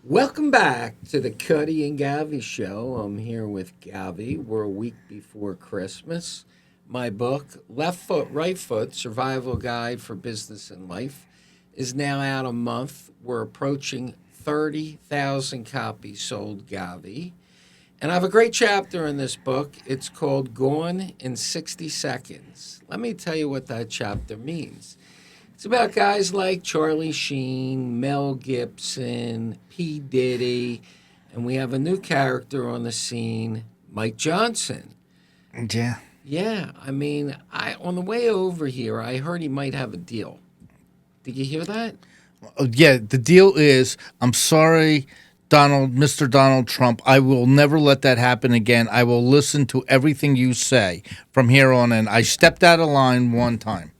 Welcome back to the Cuddy and Govy show. I'm here with Govy. We're a week before Christmas. My book, Left Foot, Right Foot, Survival Guide for Business and Life, is now out a month. We're approaching 30,000 copies sold, Govy. And I have a great chapter in this book. It's called Gone in 60 Seconds. Let me tell you what that chapter means. It's about guys like Charlie Sheen, Mel Gibson, P. Diddy, and we have a new character on the scene, Mike Johnson. Yeah. Yeah, I mean, on the way over here, I heard he might have a deal. Did you hear that? Yeah, the deal is, I'm sorry, Mr. Donald Trump, I will never let that happen again. I will listen to everything you say from here on in. I stepped out of line one time.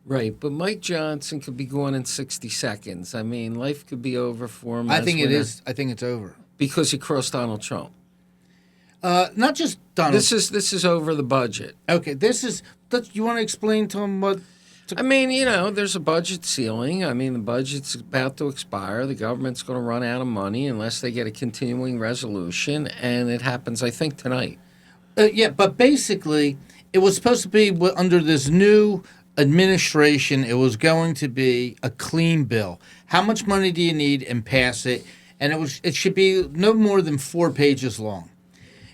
Right, but Mike Johnson could be gone in 60 seconds. I mean, life could be over for him. I think it is. I think it's over. Because he crossed Donald Trump. Not just Donald. This is over the budget. Okay, you want to explain to him what? I mean, there's a budget ceiling. I mean, the budget's about to expire. The government's going to run out of money unless they get a continuing resolution, and it happens, I think, tonight. Yeah, but basically, it was supposed to be under this new administration. It was going to be a clean bill. How much money do you need, and pass it? And it should be no more than 4 pages long.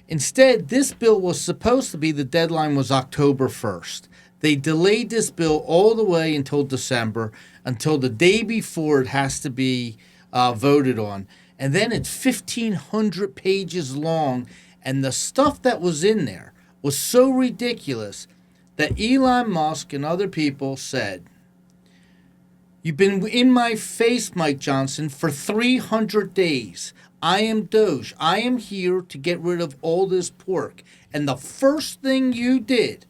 Instead, this bill was supposed to be, the deadline was October 1st. They delayed this bill all the way until December, until the day before it has to be voted on. And then it's 1,500 pages long, and the stuff that was in there was so ridiculous that Elon Musk and other people said, "You've been in my face, Mike Johnson, for 300 days. I am Doge. I am here to get rid of all this pork. And the first thing you did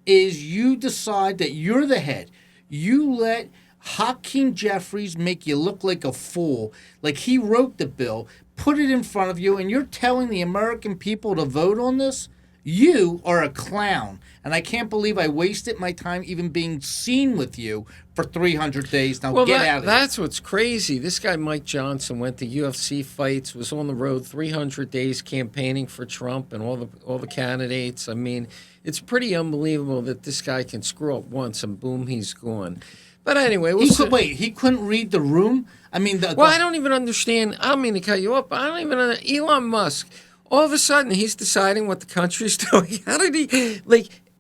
is you decide that you're the head. You let Hakeem Jeffries make you look like a fool, like he wrote the bill, put it in front of you, and you're telling the American people to vote on this? You are a clown, and I can't believe I wasted my time even being seen with you for 300 days. Now get out of here." That's what's crazy. This guy, Mike Johnson, went to UFC fights, was on the road 300 days campaigning for Trump and all the candidates. I mean, it's pretty unbelievable that this guy can screw up once and boom, he's gone. But anyway, he couldn't read the room? I mean, I don't even understand. I don't mean to cut you up, but I don't even understand. Elon Musk, all of a sudden, he's deciding what the country's doing. How did he,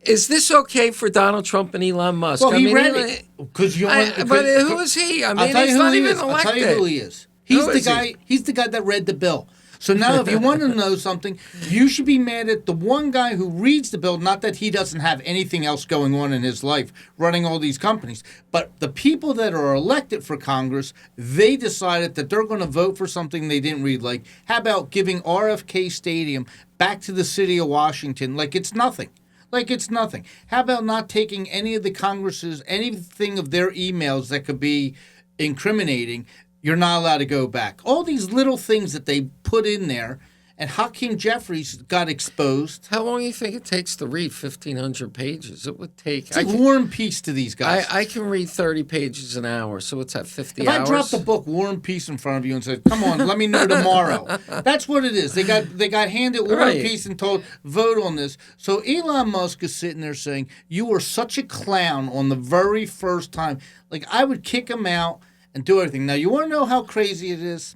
is this okay for Donald Trump and Elon Musk? Well, he read it. But who is he? I mean, he's not even elected. I'll tell you who he is. He's the guy that read the bill. So now if you want to know something, you should be mad at the one guy who reads the bill, not that he doesn't have anything else going on in his life, running all these companies. But the people that are elected for Congress, they decided that they're going to vote for something they didn't read. Like, how about giving RFK Stadium back to the city of Washington like it's nothing? Like it's nothing. How about not taking any of the Congress's, anything of their emails that could be incriminating? You're not allowed to go back. All these little things that they put in there, and Hakeem Jeffries got exposed. How long do you think it takes to read 1,500 pages? It would take... It's War and Peace to these guys. I can read 30 pages an hour, so it's at 50 hours. If I dropped the book War and Peace in front of you and said, "Come on, let me know tomorrow." That's what it is. They got handed War and Peace and told, vote on this. So Elon Musk is sitting there saying, "You were such a clown on the very first time. Like, I would kick him out and do everything." Now, you want to know how crazy it is?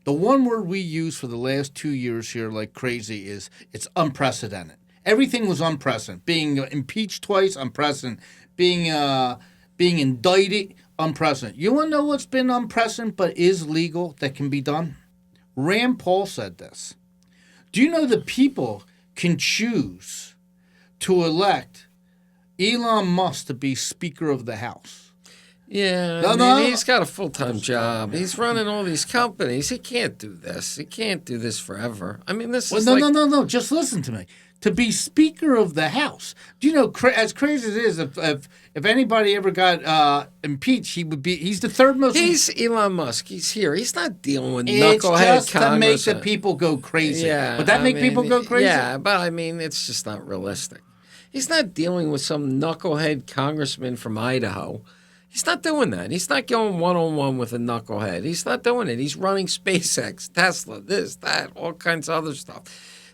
The one word we use for the last 2 years here, like crazy, is it's unprecedented. Everything was unprecedented. Being impeached twice, unprecedented. Being indicted, unprecedented. You want to know what's been unprecedented but is legal that can be done? Rand Paul said this. Do you know that people can choose to elect Elon Musk to be Speaker of the House? Yeah, he's got a full-time job. He's running all these companies. He can't do this. He can't do this forever. I mean, this is No. Just listen to me. To be Speaker of the House. Do you know, as crazy as it is, if anybody ever got impeached, he's the third most... He's Elon Musk. He's here. He's not dealing with knucklehead Congress. It's just to make the people go crazy. Yeah, Would that make people go crazy? Yeah, but I mean, it's just not realistic. He's not dealing with some knucklehead congressman from Idaho. He's not doing that. He's not going one-on-one with a knucklehead. He's not doing it. He's running SpaceX, Tesla, this, that, all kinds of other stuff.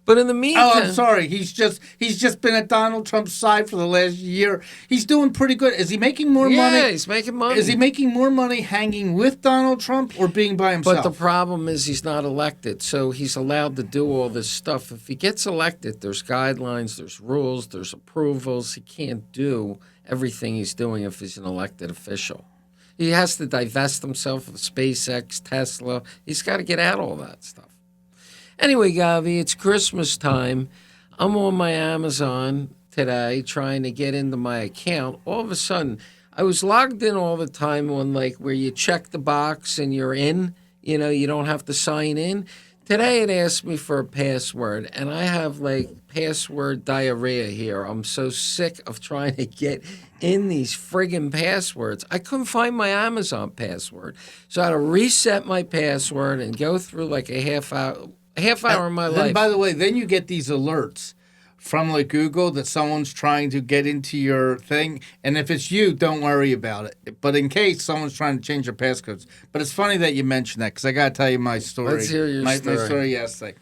But in the meantime... Oh, I'm sorry. He's just been at Donald Trump's side for the last year. He's doing pretty good. Is he making more money? Yeah, he's making money. Is he making more money hanging with Donald Trump or being by himself? But the problem is he's not elected, so he's allowed to do all this stuff. If he gets elected, there's guidelines, there's rules, there's approvals. He can't do everything he's doing if he's an elected official. He has to divest himself of SpaceX, Tesla. He's got to get out all that stuff. Anyway, Govy, it's Christmas time. I'm on my Amazon today trying to get into my account. All of a sudden, I was logged in all the time on like where you check the box and you're in. You know, you don't have to sign in. Today it asked me for a password, and I have like password diarrhea here. I'm so sick of trying to get in these friggin' passwords. I couldn't find my Amazon password. So I had to reset my password and go through like a half hour of my life. And by the way, then you get these alerts from like Google that someone's trying to get into your thing. And if it's you, don't worry about it. But in case someone's trying to change your passcodes. But it's funny that you mentioned that because I got to tell you my story. Let's hear your story. My story yesterday.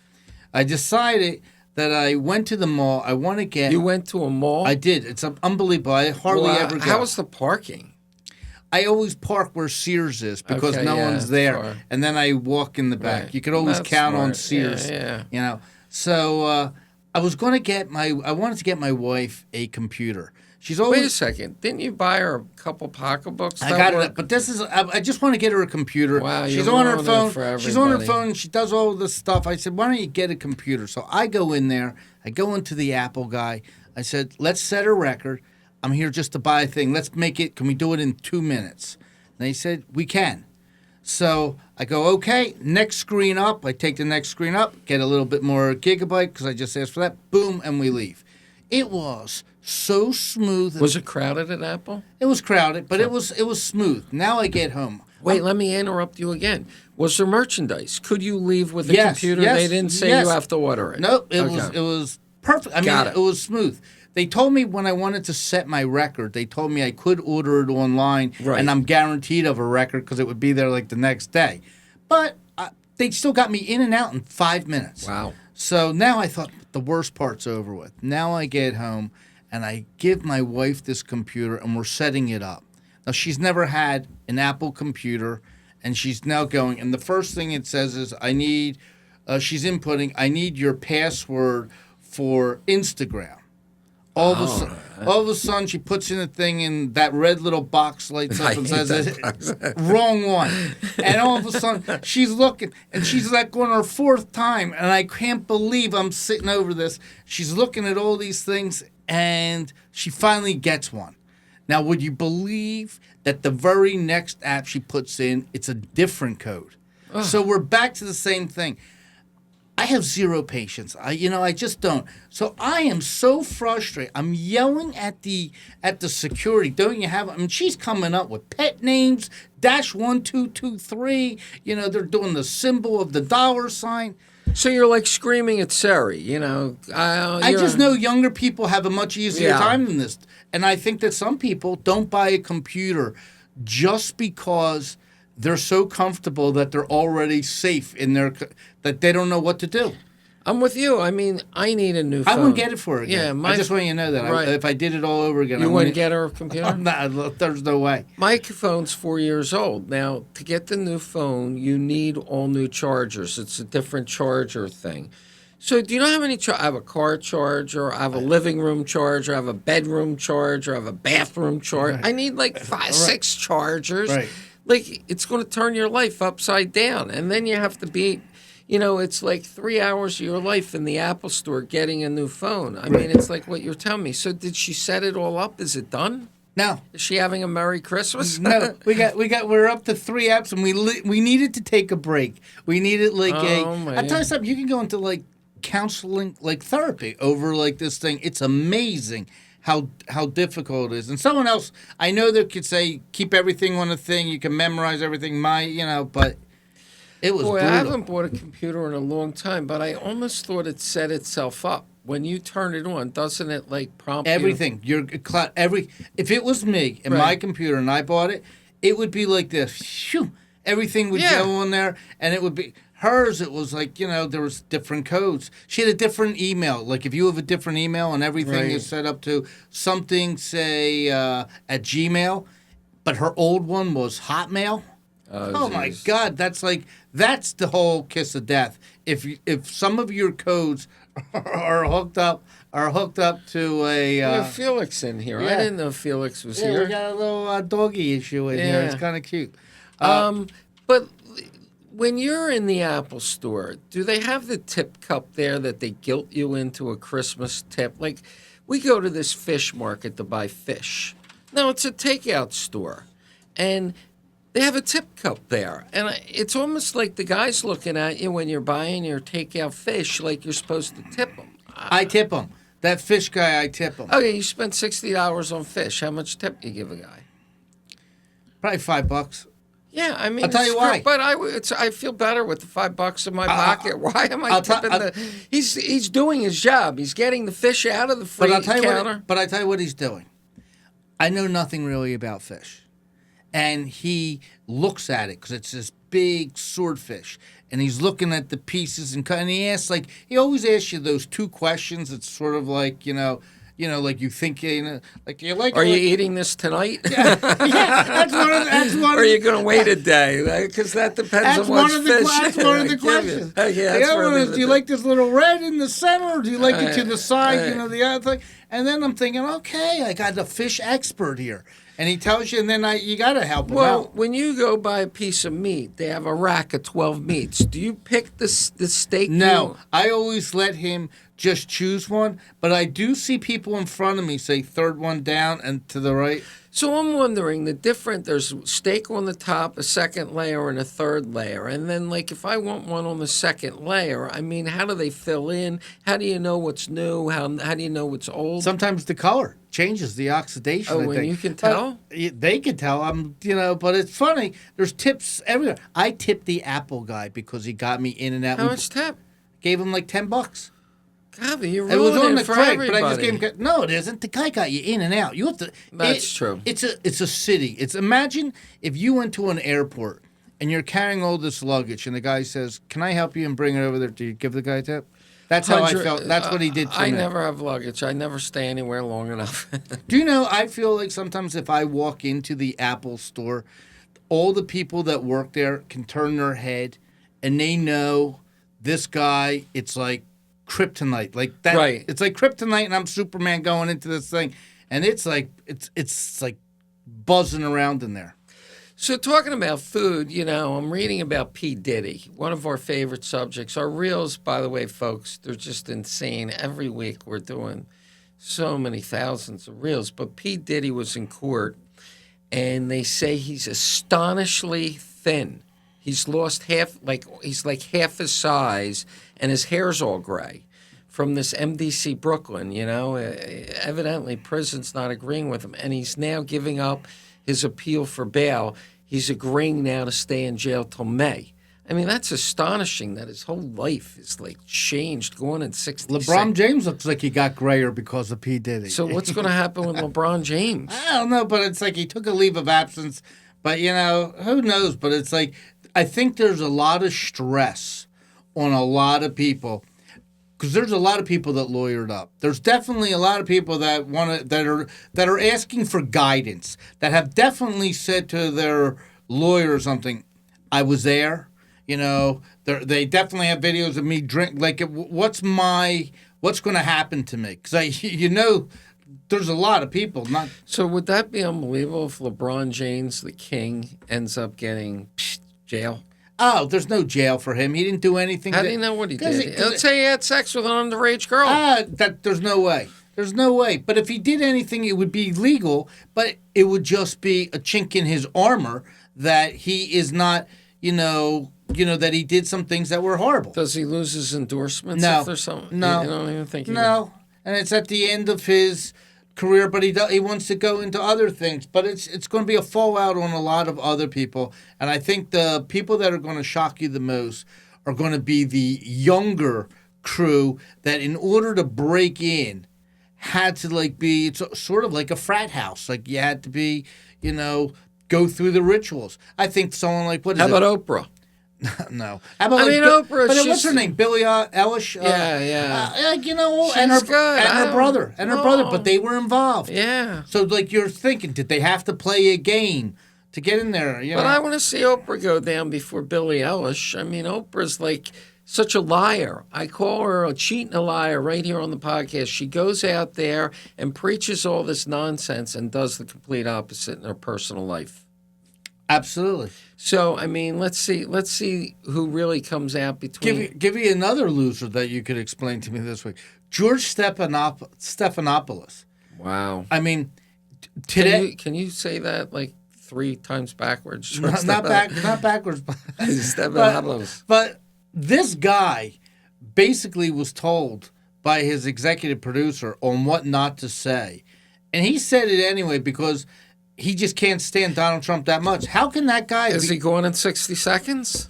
I decided that I went to the mall. I want to get... You went to a mall? I did. It's unbelievable. I hardly ever go. How was the parking? I always park where Sears is because Okay, no yeah, one's there. far. And then I walk in the back. Right. You could always That's count on smart. Sears. Yeah. You know. So I wanted to get my wife a computer. She's always... Wait a second. Didn't you buy her a couple pocketbooks? I got it, but I just want to get her a computer. Wow, she's you're on her ruining it phone. for She's on her everybody. phone. And she does all this stuff. I said, "Why don't you get a computer?" So I go in there. I go into the Apple guy. I said, "Let's set a record. I'm here just to buy a thing. Let's make it. Can we do it in 2 minutes?" And they said, "We can." So I go, "Okay, next screen up." I take the next screen up, get a little bit more gigabyte because I just asked for that. Boom, and we leave. It was so smooth. Was it crowded at Apple? It was crowded, but it was smooth. Now I get home. Wait, let me interrupt you again. Was there merchandise? Could you leave with a Yes, computer? yes, They didn't say yes. you have to order it. Nope, it Okay. was perfect. I Got mean, it. it was smooth. They told me when I wanted to set my record, they told me I could order it online, Right. and I'm guaranteed of a record because it would be there like the next day. But they still got me in and out in 5 minutes. Wow. So now I thought the worst part's over with. Now I get home and I give my wife this computer and we're setting it up. Now she's never had an Apple computer and she's now going, and the first thing it says is she's inputting, I need your password for Instagram. All of a sudden, she puts in a thing, and that red little box lights up and says, "Wrong one." And all of a sudden, she's looking, and she's like on her fourth time, and I can't believe I'm sitting over this. She's looking at all these things, and she finally gets one. Now, would you believe that the very next app she puts in, it's a different code? So we're back to the same thing. I have zero patience. I just don't. So I am so frustrated. I'm yelling at the security. Don't you have? I mean, she's coming up with pet names, -1223. They're doing the symbol of the $sign. So you're like screaming at Siri, I just know younger people have a much easier time than this, and I think that some people don't buy a computer just because they're so comfortable that they're already safe that they don't know what to do. I'm with you. I mean, I need a new phone. I wouldn't get it for her again. Yeah, I just want you to know that. Right. If I did it all over again, You I wouldn't get her a computer? There's no way. My phone's 4 years old. Now, to get the new phone, you need all new chargers. It's a different charger thing. So do you know how many I have a car charger, I have a living room charger, I have a bedroom charger, I have a bathroom charger. Right. I need like 6 chargers. Right. Like, it's going to turn your life upside down. And then you have to be, it's like 3 hours of your life in the Apple store getting a new phone. I mean, it's like what you're telling me. So did she set it all up? Is it done? No. Is she having a Merry Christmas? No, we're up to 3 apps, and we needed to take a break. We needed I'll tell you something. You can go into like counseling, like therapy over like this thing. It's amazing how difficult it is. And someone else, I know that could say keep everything on a thing. You can memorize everything. But it was Boy, brutal. I haven't bought a computer in a long time, but I almost thought it set itself up. when you turn it on, doesn't it like prompt you? Everything. If it was me and my computer and I bought it, it would be like this. Shoo, everything would go on there, and it would be hers. It was like, there was different codes. She had a different email. Like if you have a different email and everything is set up to something, say at Gmail, but her old one was Hotmail. Oh my God, that's the whole kiss of death. If some of your codes are hooked up to a. We have Felix in here. I didn't know Felix was here. We got a little doggy issue in here. It's kind of cute. But when you're in the Apple store, do they have the tip cup there that they guilt you into a Christmas tip? Like, we go to this fish market to buy fish. No, it's a takeout store, and they have a tip cup there, and it's almost like the guy's looking at you when you're buying your takeout fish, like you're supposed to tip him. I tip him. That fish guy, I tip him. Okay, you spent $60 on fish. How much tip do you give a guy? Probably $5. Yeah, I mean, I'll tell you why. But I feel better with the $5 in my pocket. Why am I tipping He's doing his job. He's getting the fish out of the free counter. But I tell you what he's doing. I know nothing really about fish. And he looks at it because it's this big swordfish, and he's looking at the pieces and he asks he always asks you those two questions. It's sort of like like you think like you like. Are you eating this tonight? Yeah, that's one. Or are you going to wait a day? Because that depends on what's fish. That's one of the questions. The other one is, do you like this little red in the center, or do you like it to the side? The other thing. And then I'm thinking, okay, I got a fish expert here. And he tells you, and then you got to help him out. Well, when you go buy a piece of meat, they have a rack of 12 meats. Do you pick the steak? No, I always let him just choose one. But I do see people in front of me say third one down and to the right. So I'm wondering there's steak on the top, a second layer, and a third layer. And then, if I want one on the second layer, I mean, how do they fill in? How do you know what's new? How do you know what's old? Sometimes the color changes, the oxidation. Oh, and you can tell? They can tell. But it's funny. There's tips everywhere. I tipped the Apple guy because he got me in and out. How much tip? Gave him $10. Gavi, you're it was on the for crate, everybody. but I just gave him. No, it isn't. The guy got you in and out. You have to. That's true. It's a city. Imagine if you went to an airport and you're carrying all this luggage, and the guy says, "Can I help you and bring it over there?" Do you give the guy a tip? That's how I felt. That's what he did to me. I never have luggage. I never stay anywhere long enough. Do you know? I feel like sometimes if I walk into the Apple store, all the people that work there can turn their head, and they know this guy. It's like kryptonite, like that. Right. It's like kryptonite, and I'm Superman going into this thing, and it's like buzzing around in there. So talking about food, I'm reading about P. Diddy, one of our favorite subjects. Our reels, by the way, folks, they're just insane. Every week we're doing so many thousands of reels. But P. Diddy was in court, and they say he's astonishingly thin. He's lost he's like half his size, and his hair's all gray from this MDC Brooklyn, Evidently, prison's not agreeing with him, and he's now giving up his appeal for bail. He's agreeing now to stay in jail till May. I mean, that's astonishing that his whole life is changed, going in 66. LeBron James looks like he got grayer because of P. Diddy. So what's going to happen with LeBron James? I don't know, but it's like he took a leave of absence. But, who knows? But it's like, I think there's a lot of stress on a lot of people. Because there's a lot of people that lawyered up. There's definitely a lot of people that that are asking for guidance, that have definitely said to their lawyer or something, "I was there." They definitely have videos of me drink. What's going to happen to me? Because there's a lot of people. Not so. Would that be unbelievable if LeBron James, the king, ends up getting jail? Oh, there's no jail for him. He didn't do anything. How do you know what he did? Let's say he had sex with an underage girl. There's no way. There's no way. But if he did anything, it would be legal. But it would just be a chink in his armor that he is not, that he did some things that were horrible. Does he lose his endorsements? No. If there's something? No. You don't even think No. And it's at the end of his career, but he wants to go into other things. But it's going to be a fallout on a lot of other people. And I think the people that are going to shock you the most are going to be the younger crew that in order to break in had to like be, it's sort of like a frat house. Like you had to be, go through the rituals. I think someone like, what is How it? about Oprah? No. How about Oprah, But what's her name? Billie Eilish? Yeah. And her She's good. and her brother. And her brother, but they were involved. Yeah. So like you're thinking, did they have to play a game to get in there? But I want to see Oprah go down before Billie Eilish. I mean, Oprah's like such a liar. I call her a cheat and a liar right here on the podcast. She goes out there and preaches all this nonsense and does the complete opposite in her personal life. Absolutely. So, I mean, let's see who really comes out between. Give you another loser that you could explain to me this week. George Stephanopoulos. Wow. I mean, today. Can you say that like 3 times backwards? Not backwards. Stephanopoulos. But this guy basically was told by his executive producer on what not to say. And he said it anyway because he just can't stand Donald Trump that much. How can that guy... Is he going in 60 seconds?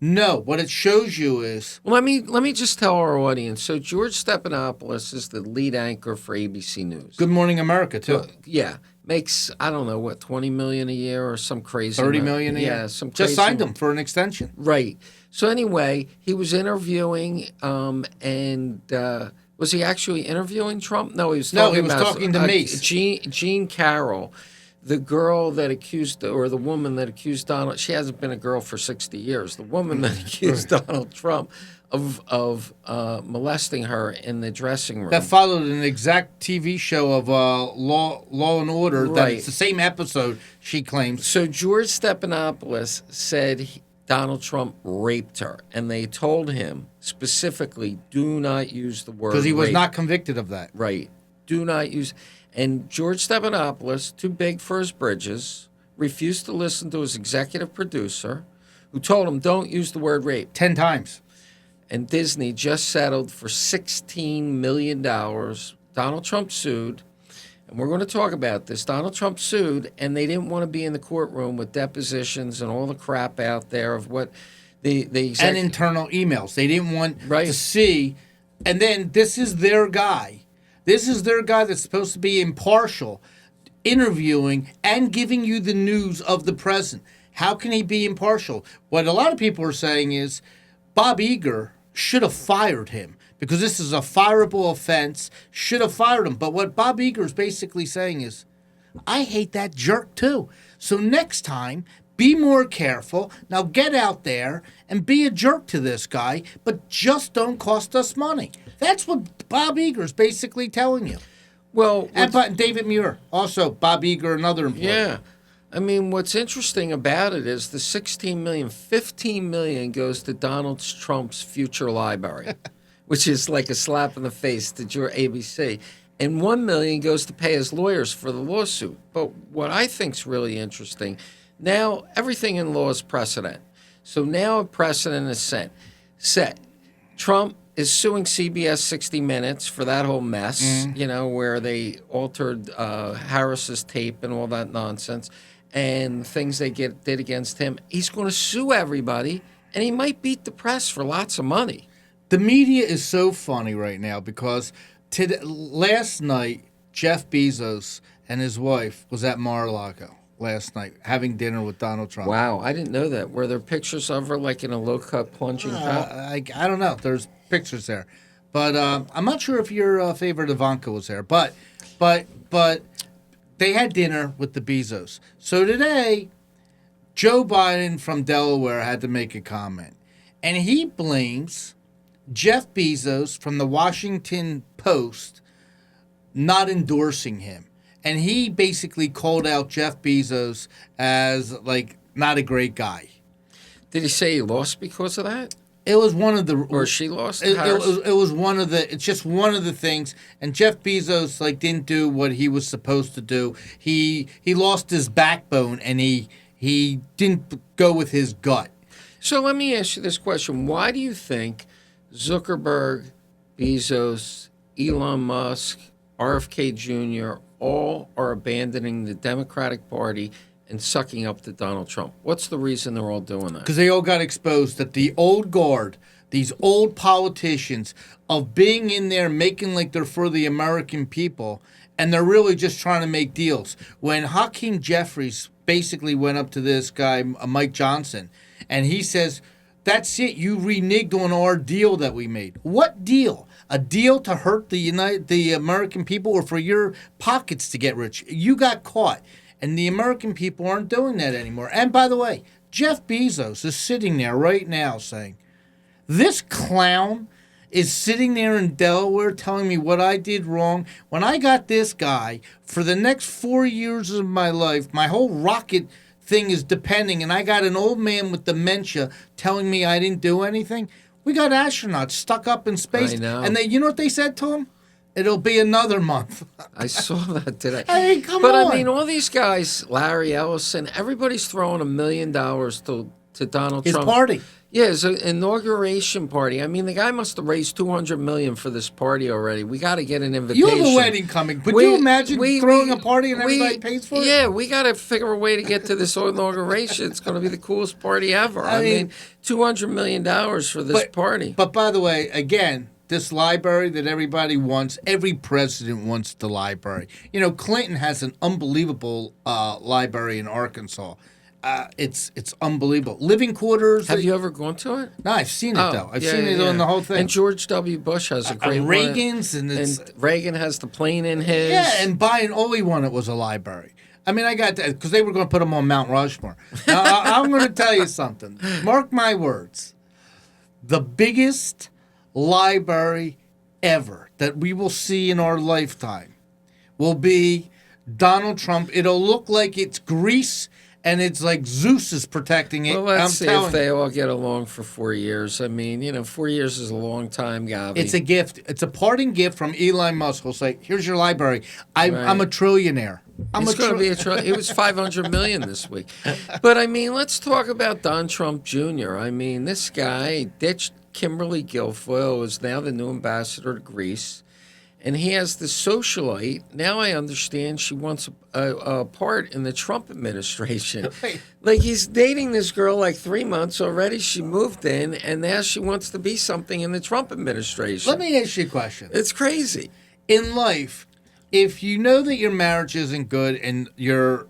No. What it shows you is... Well, let me just tell our audience. So George Stephanopoulos is the lead anchor for ABC News. Good Morning America, too. Yeah. Makes, I don't know, what, $20 million a year or some crazy... $30 million a year? Yeah, some crazy... Just signed him for an extension. Right. So anyway, he was interviewing and... was he actually interviewing Trump? No, he was talking to me. Jean Carroll, the girl that accused, or the woman that accused Donald. She hasn't been a girl for 60 years. The woman that accused Donald Trump of molesting her in the dressing room. That followed an exact TV show of Law and Order. Right. That it's the same episode, she claims. So George Stephanopoulos said Donald Trump raped her, and they told him specifically, do not use the word rape. Because he was not convicted of that. Right. Do not use... And George Stephanopoulos, too big for his britches, refused to listen to his executive producer, who told him, don't use the word rape. 10 times. And Disney just settled for $16 million. Donald Trump sued. And we're going to talk about this. Donald Trump sued, and they didn't want to be in the courtroom with depositions and all the crap out there of what the and internal emails. They didn't want to see. And then this is their guy. This is their guy that's supposed to be impartial, interviewing and giving you the news of the present. How can he be impartial? What a lot of people are saying is Bob Iger should have fired him because this is a fireable offense, should have fired him. But what Bob Iger is basically saying is, I hate that jerk too. So next time, be more careful. Now get out there and be a jerk to this guy, but just don't cost us money. That's what Bob Iger is basically telling you. Well, and David Muir, also Bob Iger, another employee. Yeah. I mean, what's interesting about it is the $16 million, $15 million goes to Donald Trump's future library, which is like a slap in the face to your ABC. And $1 million goes to pay his lawyers for the lawsuit. But what I think's really interesting, now everything in law is precedent. So now a precedent is set. Trump is suing CBS 60 Minutes for that whole mess, where they altered Harris's tape and all that nonsense and things they did against him. He's going to sue everybody, and he might beat the press for lots of money. The media is so funny right now because last night, Jeff Bezos and his wife was at Mar-a-Lago last night having dinner with Donald Trump. Wow, I didn't know that. Were there pictures of her like in a low-cut plunging top? I don't know. There's pictures there. But I'm not sure if your favorite Ivanka was there. But they had dinner with the Bezos. So today, Joe Biden from Delaware had to make a comment. And he blames Jeff Bezos from the Washington Post not endorsing him. And he basically called out Jeff Bezos as, like, not a great guy. Did he say he lost because of that? It was one of the... Or she lost? It was one of the... It's just one of the things. And Jeff Bezos, like, didn't do what he was supposed to do. He lost his backbone, and he didn't go with his gut. So let me ask you this question. Why do you think Zuckerberg, Bezos, Elon Musk, RFK Jr., all are abandoning the Democratic Party and sucking up to Donald Trump? What's the reason they're all doing that? Because they all got exposed that the old guard, these old politicians of being in there making like they're for the American people, and they're really just trying to make deals. When Hakeem Jeffries basically went up to this guy, Mike Johnson, and he says, "That's it. You reneged on our deal that we made." What deal? A deal to hurt the American people, or for your pockets to get rich? You got caught, and the American people aren't doing that anymore. And by the way, Jeff Bezos is sitting there right now saying, "This clown is sitting there in Delaware telling me what I did wrong when I got this guy for the next 4 years of my life. My whole rocket thing is depending, and I got an old man with dementia telling me I didn't do anything." We got astronauts stuck up in space. I know. And you know what they said to him? It'll be another month. I saw that today. I mean, come but on. I mean, all these guys, Larry Ellison, everybody's throwing $1 million to Donald His Trump. party. Yeah, it's an inauguration party. I mean, the guy must have raised $200 million for this party already. We got to get an invitation. You have a wedding coming. Could you imagine throwing a party and everybody pays for it? Yeah, we got to figure a way to get to this inauguration. It's going to be the coolest party ever. I mean, $200 million for this party. But by the way, again, this library that everybody wants, every president wants the library. You know, Clinton has an unbelievable library in Arkansas. It's unbelievable. Living quarters. Have you ever gone to it? No, I've seen it though. I've seen it on the whole thing. And George W. Bush has a great one. Reagan's and Reagan has the plane in his. Yeah, and Biden, all he wanted was a library. I mean, I got that because they were going to put him on Mount Rushmore. Now, I'm going to tell you something. Mark my words. The biggest library ever that we will see in our lifetime will be Donald Trump. It'll look like it's Greece. And it's like Zeus is protecting it. Well, let's see if they all get along for 4 years. I mean, 4 years is a long time, Govy. It's a gift. It's a parting gift from Elon Musk. He'll say, "Here's your library. I'm a trillionaire. It's going to be a trillion. It was $500 million this week." But, I mean, let's talk about Don Trump Jr. I mean, this guy ditched Kimberly Guilfoyle, is now the new ambassador to Greece. And he has the socialite. Now I understand she wants a part in the Trump administration. Like, he's dating this girl like 3 months already. She moved in, and now she wants to be something in the Trump administration. Let me ask you a question. It's crazy. In life, if you know that your marriage isn't good and your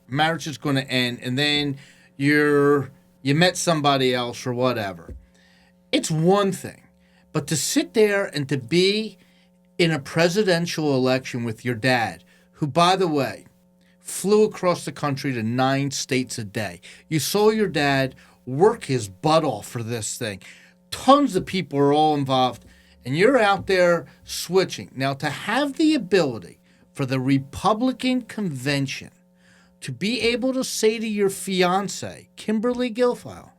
marriage is going to end, and then you met somebody else or whatever, it's one thing. But to sit there and to be in a presidential election with your dad, who, by the way, flew across the country to 9 states a day. You saw your dad work his butt off for this thing. Tons of people are all involved, and you're out there switching. Now, to have the ability for the Republican convention to be able to say to your fiancée, Kimberly Guilfoyle,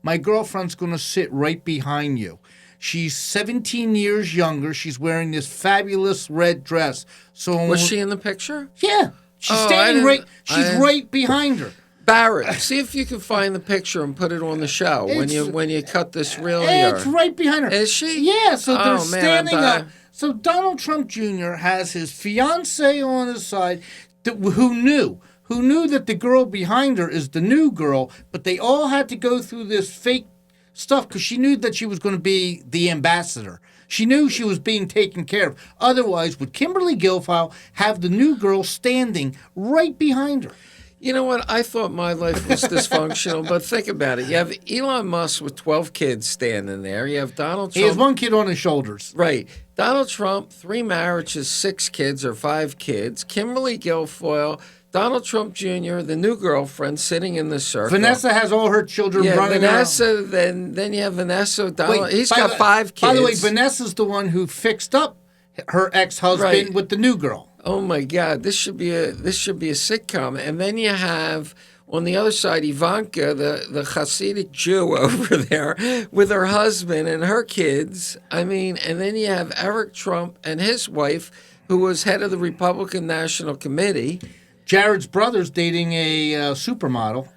"My girlfriend's going to sit right behind you. She's 17 years younger. She's wearing this fabulous red dress." So Was she in the picture? Yeah. She's standing right. She's right behind her. Barrett, see if you can find the picture and put it on the show when you cut this reel here. It's right behind her. Is she? Yeah. So they're man, standing up. So Donald Trump Jr. has his fiancée on his side, who knew that the girl behind her is the new girl, but they all had to go through this fake stuff because she knew that she was going to be the ambassador. She knew she was being taken care of. Otherwise, would Kimberly Guilfoyle have the new girl standing right behind her? You know what? I thought my life was dysfunctional, but think about it. You have Elon Musk with 12 kids standing there. You have Donald Trump. He has one kid on his shoulders. Right. Donald Trump, 3 marriages, 6 kids or 5 kids. Kimberly Guilfoyle, Donald Trump Jr., the new girlfriend sitting in the circle. Vanessa has all her children running Vanessa, around. then you have Vanessa. Donald, he's got 5 kids. By the way, Vanessa's the one who fixed up her ex-husband with the new girl. Oh my God, this should be a sitcom. And then you have on the other side Ivanka, the Hasidic Jew over there with her husband and her kids. I mean, and then you have Eric Trump and his wife, who was head of the Republican National Committee. Jared's brother's dating a supermodel.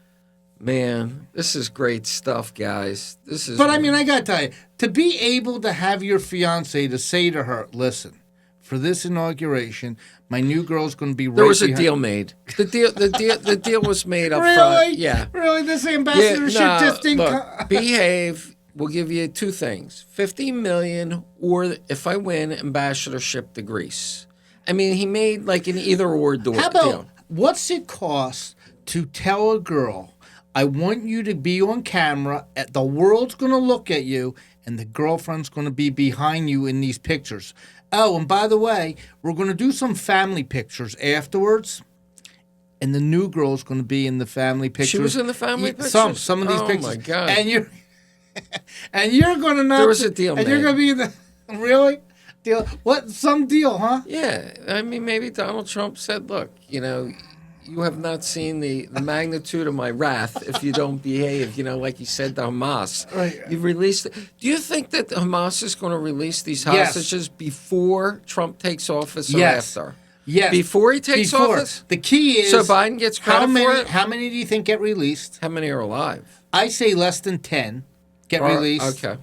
Man, this is great stuff, guys. But I mean, I got to tell you, to be able to have your fiancée to say to her, "Listen, for this inauguration, my new girl's going to be right There was a behind." deal made. The deal was made up Really? front. Yeah. Really? This ambassadorship just didn't look, behave. we'll give you two things: $50 million, or if I win, ambassadorship to Greece. I mean, he made like an either-or deal. How about what's it cost to tell a girl, I want you to be on camera, the world's going to look at you, and the girlfriend's going to be behind you in these pictures. Oh, and by the way, we're going to do some family pictures afterwards, and the new girl's going to be in the family pictures. She was in the family pictures? Some of these pictures. Oh, my God. And you're going to not... There was a deal And made. you're going to be in the... Really? Deal? What? Some deal, huh? Yeah. I mean, maybe Donald Trump said, look, you know, you have not seen the magnitude of my wrath if you don't behave, you know, like he said to Hamas. Right. You've released it. Do you think that Hamas is going to release these Yes. hostages before Trump takes office or Yes. after? Yes. Before he takes office? The key is... So Biden gets credit for it? How many do you think get released? How many are alive? I say less than 10 get released. Okay.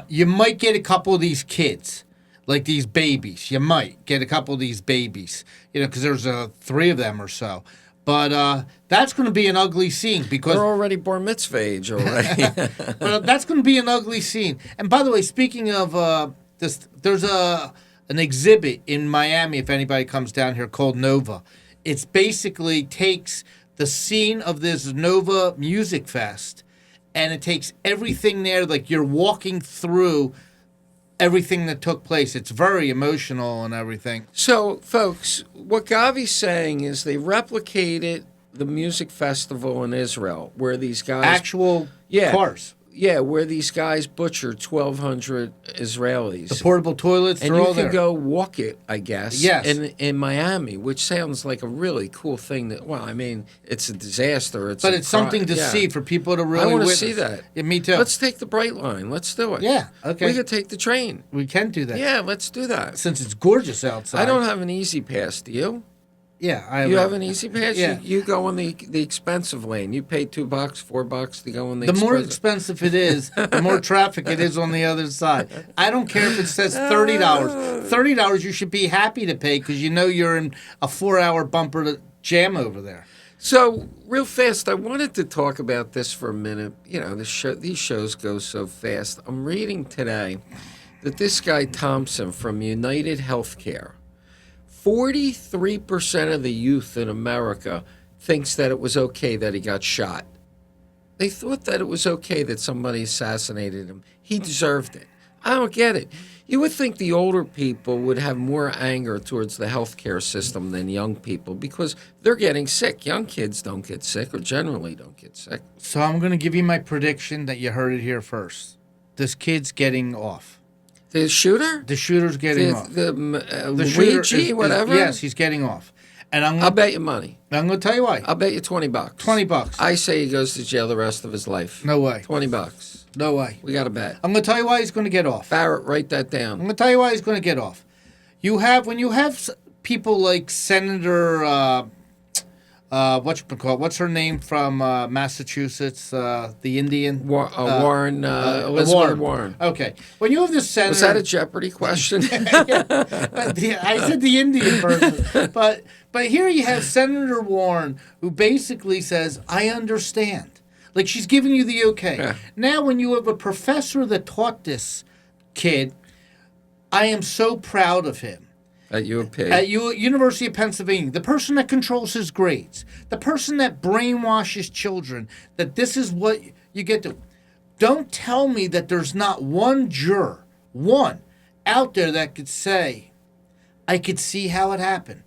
You might get a couple of these kids, like these babies. You might get a couple of these babies, you know, because there's 3 of them or so. But that's going to be an ugly scene because They're already bar mitzvah age already. but that's going to be an ugly scene. And by the way, speaking of this, there's an exhibit in Miami, if anybody comes down here, called Nova. It's basically takes the scene of this Nova Music Fest, and it takes everything there, like you're walking through everything that took place. It's very emotional and everything. So, folks, what Govy's saying is they replicated the music festival in Israel where these guys... Actual cars. Yeah, where these guys butchered 1,200 Israelis. The portable toilets, and they're you all can there. go walk it, I guess, Yes. in Miami, which sounds like a really cool thing. Well, I mean, it's a disaster. But it's something to see for people to really want to witness. see that. Yeah, me too. Let's take the Bright Line. Let's do it. Yeah, okay. We could take the train. We can do that. Yeah, let's do that. Since it's gorgeous outside. I don't have an easy pass, do you? Yeah, You have an easy pass? Yeah. You go on the expensive lane. You pay $2, $4 to go on the The more expensive. expensive it is, the more traffic it is on the other side. I don't care if it says $30. $30 you should be happy to pay because you know you're in a 4-hour bumper to jam over there. So, real fast, I wanted to talk about this for a minute. You know, these shows go so fast. I'm reading today that this guy Thompson from United Healthcare, 43% of the youth in America thinks that it was okay that he got shot. They thought that it was okay that somebody assassinated him. He deserved it. I don't get it. You would think the older people would have more anger towards the healthcare system than young people because they're getting sick. Young kids don't get sick or generally don't get sick. So I'm going to give you my prediction that you heard it here first. This kid's getting off. The shooter? The shooter's getting off. The shooter Luigi, whatever? Yes, he's getting off. And I'll bet you money. I'm going to tell you why. I'll bet you $20. $20. I say he goes to jail the rest of his life. No way. $20. No way. We got to bet. I'm going to tell you why he's going to get off. Barrett, write that down. I'm going to tell you why he's going to get off. When you have people like Senator, what's her name from Massachusetts, the Indian? Warren, Elizabeth Warren. Okay. When you have this senator... Was that a Jeopardy question? I said the Indian person. But here you have Senator Warren who basically says, I understand. Like she's giving you the okay. Yeah. Now when you have a professor that taught this kid, I am so proud of him. At UP. At University of Pennsylvania, the person that controls his grades, the person that brainwashes children, that this is what you get to. Don't tell me that there's not one juror, one, out there that could say, I could see how it happened.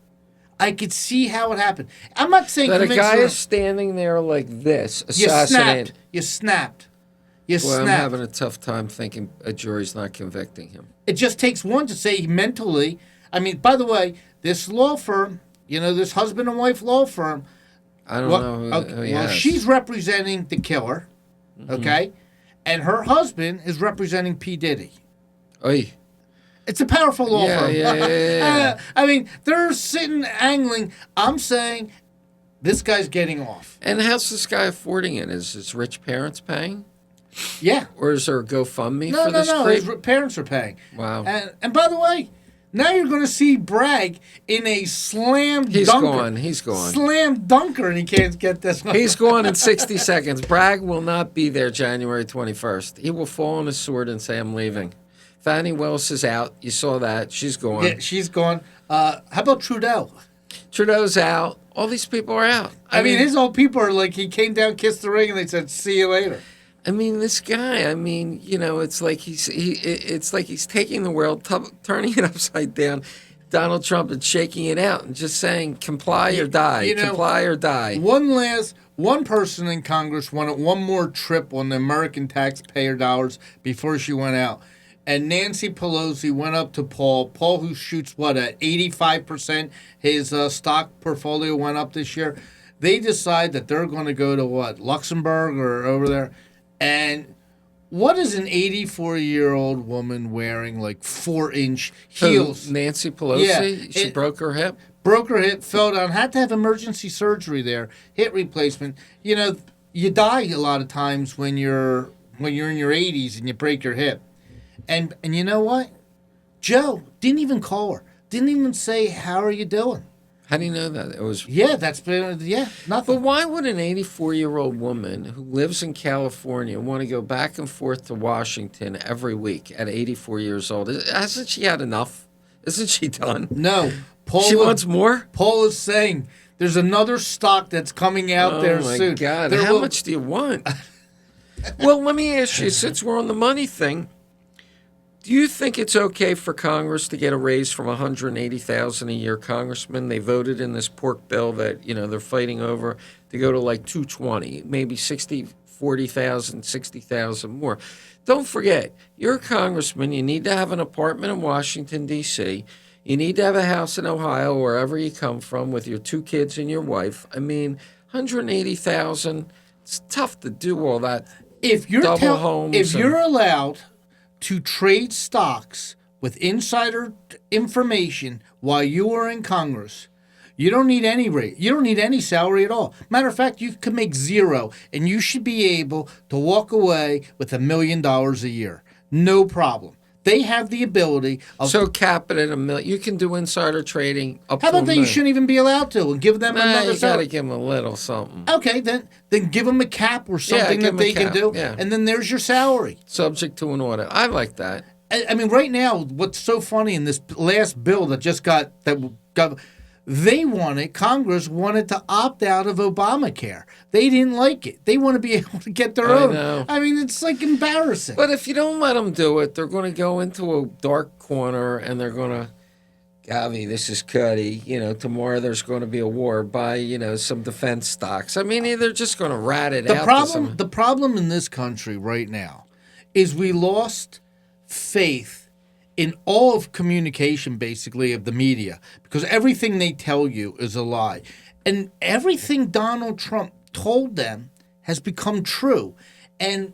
I could see how it happened. I'm not saying that a guy her. is standing there like this, assassinated. You snapped. I'm having a tough time thinking a jury's not convicting him. It just takes one to say mentally. I mean, by the way, this law firm, this husband and wife law firm. I don't know who he has. She's representing the killer, okay? And her husband is representing P. Diddy. Oy. It's a powerful law firm. Yeah. I mean, they're sitting angling. I'm saying this guy's getting off. And how's this guy affording it? Is his rich parents paying? Yeah. Or is there a GoFundMe No, for this no. creep? His parents are paying. Wow. And by the way, Now you're going to see Bragg in a slam He's dunker. gone. He's gone. Slam dunker, and he can't get this one. He's gone in 60 seconds. Bragg will not be there January 21st. He will fall on his sword and say, I'm leaving. Fannie Willis is out. You saw that. She's gone. Yeah, she's gone. How about Trudeau? Trudeau's out. All these people are out. I mean, his old people are like, he came down, kissed the ring, and they said, see you later. I mean, this guy. I mean, it's like it's like he's taking the world, turning it upside down. Donald Trump and shaking it out and just saying, comply or die. Comply or die. One person in Congress wanted one more trip on the American taxpayer dollars before she went out. And Nancy Pelosi went up to Paul, who shoots, at 85%? His stock portfolio went up this year. They decide that they're going to go to, Luxembourg or over there. And what is an 84-year-old woman wearing, 4-inch heels? Nancy Pelosi? Yeah, She broke her hip? Broke her hip, fell down, had to have emergency surgery there, hip replacement. You die a lot of times when you're in your 80s and you break your hip. And you know what? Joe didn't even call her. Didn't even say, how are you doing? How do you know that? It was. Yeah, nothing. But why would an 84-year-old woman who lives in California want to go back and forth to Washington every week at 84 years old? Hasn't she had enough? Isn't she done? No. She wants more? Paul is saying there's another stock that's coming out there soon. Oh, my God. How much do you want? Well, let me ask you, since we're on the money thing, do you think it's okay for Congress to get a raise from $180,000 a year congressman? They voted in this pork bill that, they're fighting over to go to $220, maybe $40,000, $60,000 more. Don't forget, you're a congressman. You need to have an apartment in Washington, D.C. You need to have a house in Ohio, wherever you come from, with your 2 kids and your wife. I mean, $180,000, it's tough to do all that. If you're allowed to trade stocks with insider information while you are in Congress, you don't need any rate. You don't need any salary at all. Matter of fact, you can make zero, and you should be able to walk away with $1 million a year. No problem. They have the ability of... So cap it at $1 million. You can do insider trading up How to about that you shouldn't even be allowed to and give them another you got to give them a little something. Okay, then give them a cap or something that they can do, and then there's your salary. Subject to an audit. I like that. I mean, right now, what's so funny in this last bill that just got... Congress wanted to opt out of Obamacare. They didn't like it. They want to be able to get their own. Know. I mean, it's embarrassing. But if you don't let them do it, they're going to go into a dark corner and they're going to, Govy, this is Cutty. Tomorrow there's going to be a war. Buy, some defense stocks. I mean, they're just going to rat it out. The problem in this country right now is we lost faith in all of communication, basically, of the media, because everything they tell you is a lie. And everything Donald Trump told them has become true. And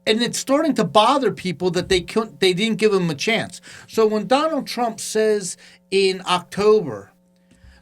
it's starting to bother people that they didn't give him a chance. So when Donald Trump says in October,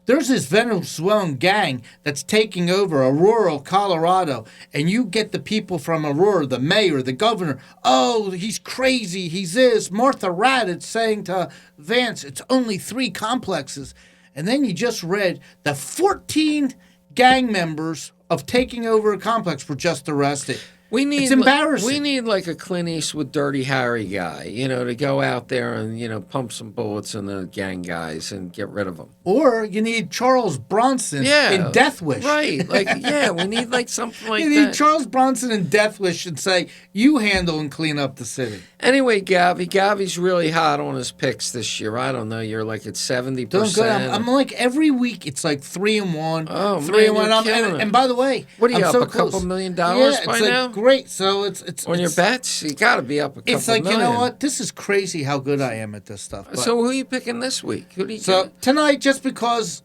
there's this Venezuelan gang that's taking over Aurora, Colorado, and you get the people from Aurora, the mayor, the governor, oh, he's crazy, he's this. Martha Raddatz saying to Vance, it's only 3 complexes. And then you just read that 14 gang members of taking over a complex were just arrested. It's embarrassing. We need a Clint Eastwood Dirty Harry guy, to go out there and, pump some bullets in the gang guys and get rid of them. Or you need Charles Bronson in Death Wish. Right. We need something like that. You need Charles Bronson in Death Wish and say, you handle and clean up the city. Anyway, Gavy's really hot on his picks this year. I don't know. You're at 70%. Doing good. I'm every week it's 3-1. Oh, 3-1. And by the way, what are you I'm up so a close. couple $1 million by now? Great. So it's on your bets. You got to be up a couple million. You know what? This is crazy how good I am at this stuff. But, so who are you picking this week? Who do you? Tonight, just because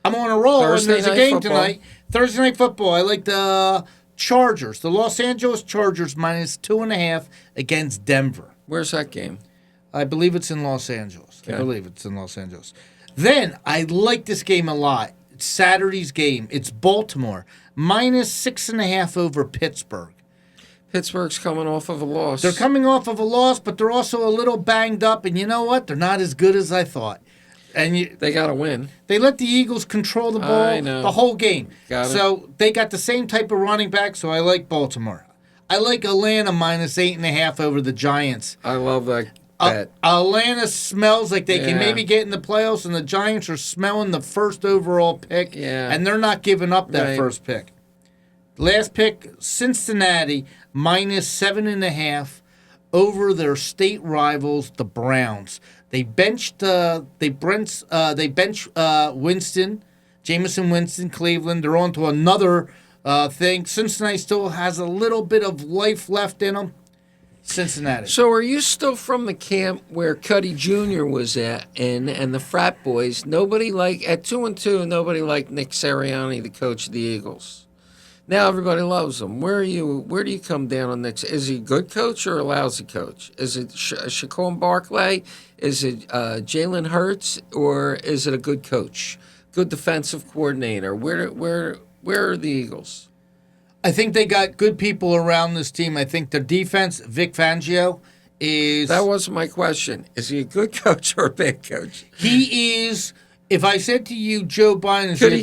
I'm on a roll and there's a game tonight. Thursday night football. I like the Chargers, the Los Angeles Chargers -2.5 against Denver. Where's that game? I believe it's in Los Angeles. Okay. Then I like this game a lot. It's Saturday's game. It's Baltimore -6.5 over Pittsburgh. Pittsburgh's coming off of a loss. They're coming off of a loss, but they're also a little banged up. And you know what? They're not as good as I thought. And They got to win. they let the Eagles control the ball I know. the whole game. Got it. So they got the same type of running back, so I like Baltimore. I like Atlanta minus 8.5 over the Giants. I love that bet. Atlanta smells like they can Yeah. maybe get in the playoffs, and the Giants are smelling the first overall pick, Yeah. and they're not giving up that Right. first pick. Last pick, Cincinnati minus 7.5 over their state rivals, the Browns. They benched Winston, Jameson Winston, Cleveland. They're on to another thing. Cincinnati still has a little bit of life left in them. Cincinnati. So are you still from the camp where Cuddy Jr. was and the frat boys? Nobody at 2-2, nobody liked Nick Sirianni, the coach of the Eagles. Now everybody loves him. Where do you come down on Nick? Is he a good coach or a lousy coach? Is it Shaquem Barkley? Is it Jalen Hurts? Or is it a good coach? Good defensive coordinator? Where are the Eagles? I think they got good people around this team. I think their defense, Vic Fangio, is... That wasn't my question. Is he a good coach or a bad coach? He is... If I said to you, Joe Biden... Could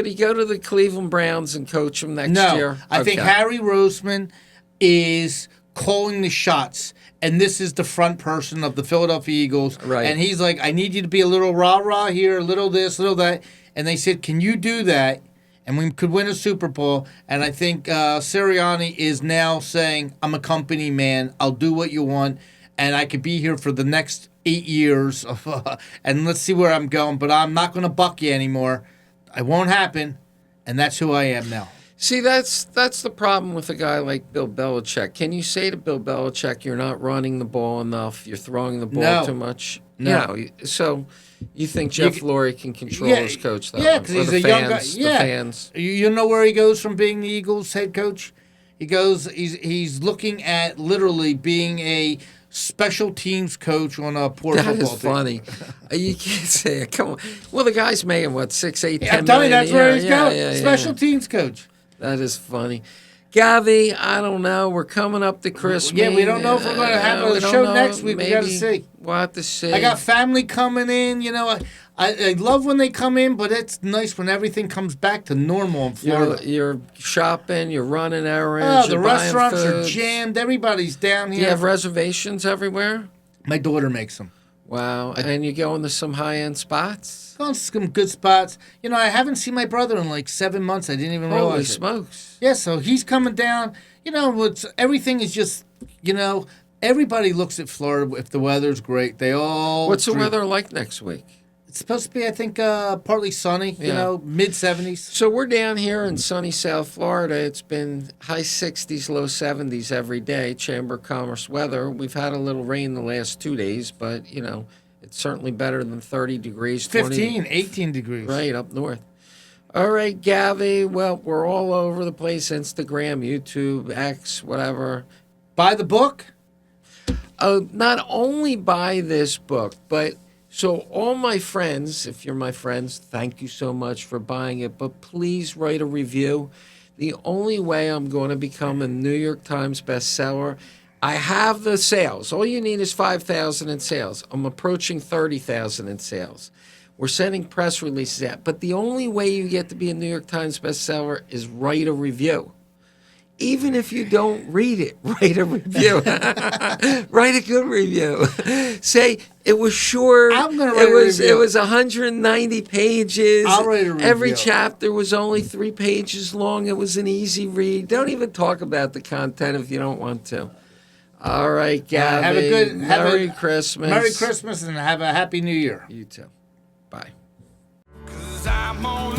he go to the Cleveland Browns and coach them next year? I think Harry Roseman is calling the shots, and this is the front person of the Philadelphia Eagles. Right. And he's like, I need you to be a little rah-rah here, a little this, a little that. And they said, can you do that? And we could win a Super Bowl. And I think Sirianni is now saying, I'm a company man. I'll do what you want. And I could be here for the next 8 years. And let's see where I'm going. But I'm not going to buck you anymore. It won't happen. And that's who I am now. See, that's the problem with a guy like Bill Belichick. Can you say to Bill Belichick, you're not running the ball enough, you're throwing the ball too much? No. So you think Jeff Lurie can control his coach that way? Yeah, because he's a young guy. Yeah. The fans. You know where he goes from being the Eagles head coach? He's looking at literally being a special teams coach on a poor That football is team. funny. You can't say it. Come on. Well, the guy's making, what, 6, 8, 10 I'm telling you, million that's a where year? he's Yeah, going. yeah, Special yeah. teams coach. That is funny. Govy, I don't know. We're coming up to Christmas. Yeah, we don't know if we're going to have a show next week. We got to see. We'll have to see. I got family coming in. You know, I love when they come in, but it's nice when everything comes back to normal in Florida. You're shopping, you're running errands. Oh, the you're buying restaurants are food. jammed. Everybody's down Do here. you have reservations everywhere? My daughter makes them. Wow. And you going to some high-end spots? Going to some good spots. You know, I haven't seen my brother in like 7 months. I didn't even Holy realize it. smokes. Yeah, so he's coming down. You know, everything is just, you know, everybody looks at Florida if the weather's great. They all... What's the weather like next week? It's supposed to be, I think, partly sunny, you know, mid-70s. So we're down here in sunny South Florida. It's been high 60s, low 70s every day, Chamber of Commerce weather. We've had a little rain the last 2 days, but, you know, it's certainly better than 30 degrees. 15, 18 degrees. Right, up north. All right, Govy. Well, we're all over the place. Instagram, YouTube, X, whatever. Buy the book? Not only buy this book, but... So all my friends, if you're my friends, thank you so much for buying it, but please write a review. The only way I'm going to become a New York Times bestseller, I have the sales. All you need is 5,000 in sales. I'm approaching 30,000 in sales. We're sending press releases out, but the only way you get to be a New York Times bestseller is write a review. Even if you don't read it, write a review. Write a good review. Say it was short. I'm gonna write a review. It was 190 pages. I'll write a review. Every chapter was only 3 pages long. It was an easy read. Don't even talk about the content if you don't want to. All right, Govy. Have a good Merry Christmas. Merry Christmas and have a Happy New Year. You too. Bye. 'Cause I'm on